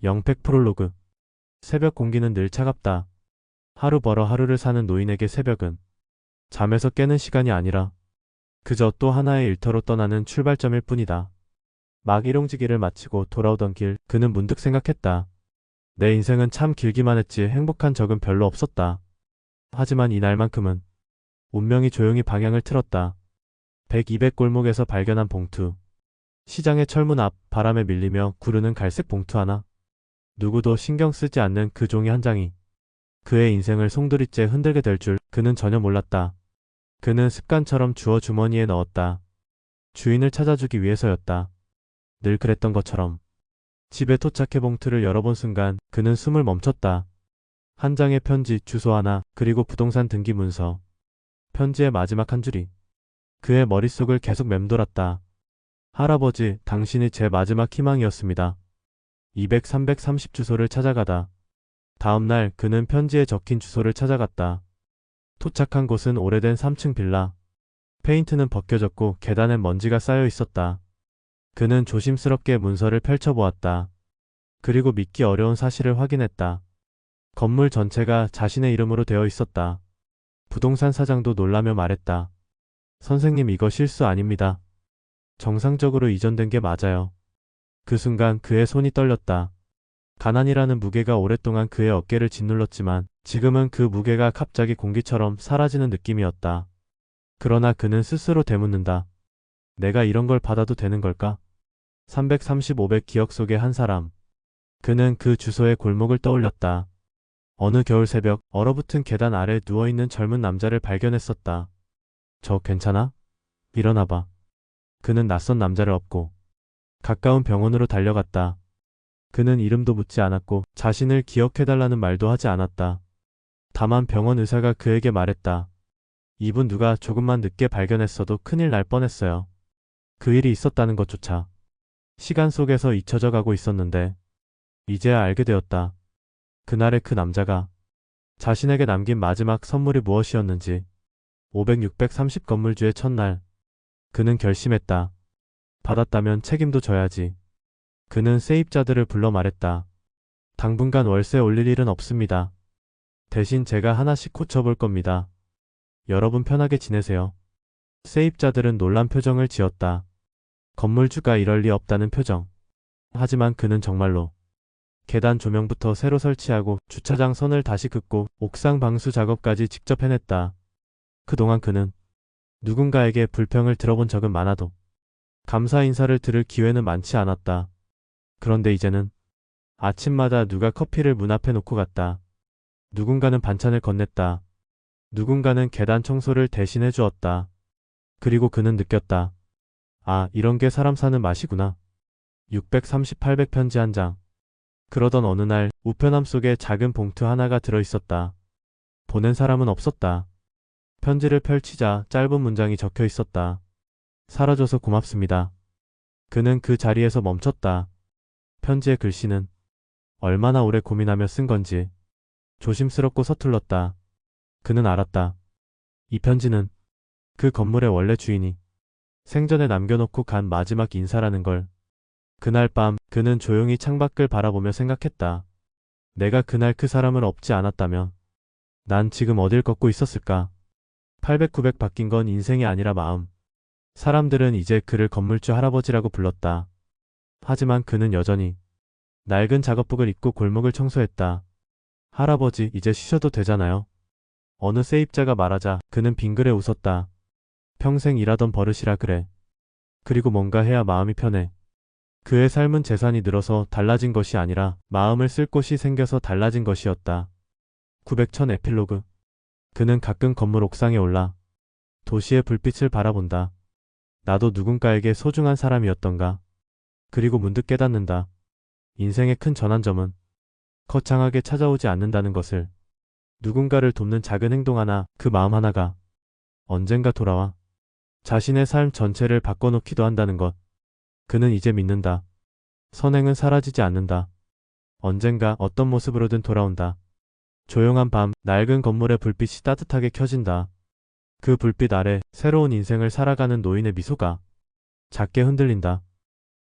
영팩 프롤로그. 새벽 공기는 늘 차갑다. 하루 벌어 하루를 사는 노인에게 새벽은 잠에서 깨는 시간이 아니라 그저 또 하나의 일터로 떠나는 출발점일 뿐이다. 막 일용직일을 마치고 돌아오던 길, 그는 문득 생각했다. 내 인생은 참 길기만 했지 행복한 적은 별로 없었다. 하지만 이날만큼은 운명이 조용히 방향을 틀었다. 100, 200 골목에서 발견한 봉투. 시장의 철문 앞 바람에 밀리며 구르는 갈색 봉투 하나. 누구도 신경 쓰지 않는 그 종이 한 장이 그의 인생을 송두리째 흔들게 될 줄 그는 전혀 몰랐다. 그는 습관처럼 주워 주머니에 넣었다. 주인을 찾아주기 위해서였다. 늘 그랬던 것처럼. 집에 도착해 봉투를 열어본 순간 그는 숨을 멈췄다. 한 장의 편지, 주소 하나, 그리고 부동산 등기 문서. 편지의 마지막 한 줄이 그의 머릿속을 계속 맴돌았다. 할아버지, 당신이 제 마지막 희망이었습니다. 200, 330 주소를 찾아가다. 다음날 그는 편지에 적힌 주소를 찾아갔다. 도착한 곳은 오래된 3층 빌라. 페인트는 벗겨졌고 계단엔 먼지가 쌓여 있었다. 그는 조심스럽게 문서를 펼쳐보았다. 그리고 믿기 어려운 사실을 확인했다. 건물 전체가 자신의 이름으로 되어 있었다. 부동산 사장도 놀라며 말했다. 선생님, 이거 실수 아닙니다. 정상적으로 이전된 게 맞아요. 그 순간 그의 손이 떨렸다. 가난이라는 무게가 오랫동안 그의 어깨를 짓눌렀지만 지금은 그 무게가 갑자기 공기처럼 사라지는 느낌이었다. 그러나 그는 스스로 되묻는다. 내가 이런 걸 받아도 되는 걸까? 330, 500 기억 속의 한 사람. 그는 그 주소의 골목을 떠올렸다. 어느 겨울 새벽 얼어붙은 계단 아래 누워있는 젊은 남자를 발견했었다. 저 괜찮아? 일어나봐. 그는 낯선 남자를 업고 가까운 병원으로 달려갔다. 그는 이름도 묻지 않았고 자신을 기억해달라는 말도 하지 않았다. 다만 병원 의사가 그에게 말했다. 이분 누가 조금만 늦게 발견했어도 큰일 날 뻔했어요. 그 일이 있었다는 것조차 시간 속에서 잊혀져 가고 있었는데 이제야 알게 되었다. 그날의 그 남자가 자신에게 남긴 마지막 선물이 무엇이었는지. 500, 630 건물주의 첫날. 그는 결심했다. 받았다면 책임도 져야지. 그는 세입자들을 불러 말했다. 당분간 월세 올릴 일은 없습니다. 대신 제가 하나씩 고쳐볼 겁니다. 여러분 편하게 지내세요. 세입자들은 놀란 표정을 지었다. 건물주가 이럴 리 없다는 표정. 하지만 그는 정말로 계단 조명부터 새로 설치하고 주차장 선을 다시 긋고 옥상 방수 작업까지 직접 해냈다. 그동안 그는 누군가에게 불평을 들어본 적은 많아도 감사 인사를 들을 기회는 많지 않았다. 그런데 이제는 아침마다 누가 커피를 문 앞에 놓고 갔다. 누군가는 반찬을 건넸다. 누군가는 계단 청소를 대신해 주었다. 그리고 그는 느꼈다. 아, 이런 게 사람 사는 맛이구나. 630, 800 편지 한 장. 그러던 어느 날 우편함 속에 작은 봉투 하나가 들어있었다. 보낸 사람은 없었다. 편지를 펼치자 짧은 문장이 적혀 있었다. 사라져서 고맙습니다. 그는 그 자리에서 멈췄다. 편지의 글씨는 얼마나 오래 고민하며 쓴 건지 조심스럽고 서툴렀다. 그는 알았다. 이 편지는 그 건물의 원래 주인이 생전에 남겨놓고 간 마지막 인사라는 걸. 그날 밤 그는 조용히 창밖을 바라보며 생각했다. 내가 그날 그 사람을 업지 않았다면 난 지금 어딜 걷고 있었을까? 800, 900 바뀐 건 인생이 아니라 마음. 사람들은 이제 그를 건물주 할아버지라고 불렀다. 하지만 그는 여전히 낡은 작업복을 입고 골목을 청소했다. 할아버지, 이제 쉬셔도 되잖아요. 어느 세입자가 말하자 그는 빙그레 웃었다. 평생 일하던 버릇이라 그래. 그리고 뭔가 해야 마음이 편해. 그의 삶은 재산이 늘어서 달라진 것이 아니라 마음을 쓸 곳이 생겨서 달라진 것이었다. 900, 1000 에필로그. 그는 가끔 건물 옥상에 올라 도시의 불빛을 바라본다. 나도 누군가에게 소중한 사람이었던가. 그리고 문득 깨닫는다. 인생의 큰 전환점은 거창하게 찾아오지 않는다는 것을. 누군가를 돕는 작은 행동 하나, 그 마음 하나가 언젠가 돌아와 자신의 삶 전체를 바꿔놓기도 한다는 것. 그는 이제 믿는다. 선행은 사라지지 않는다. 언젠가 어떤 모습으로든 돌아온다. 조용한 밤, 낡은 건물의 불빛이 따뜻하게 켜진다. 그 불빛 아래 새로운 인생을 살아가는 노인의 미소가 작게 흔들린다.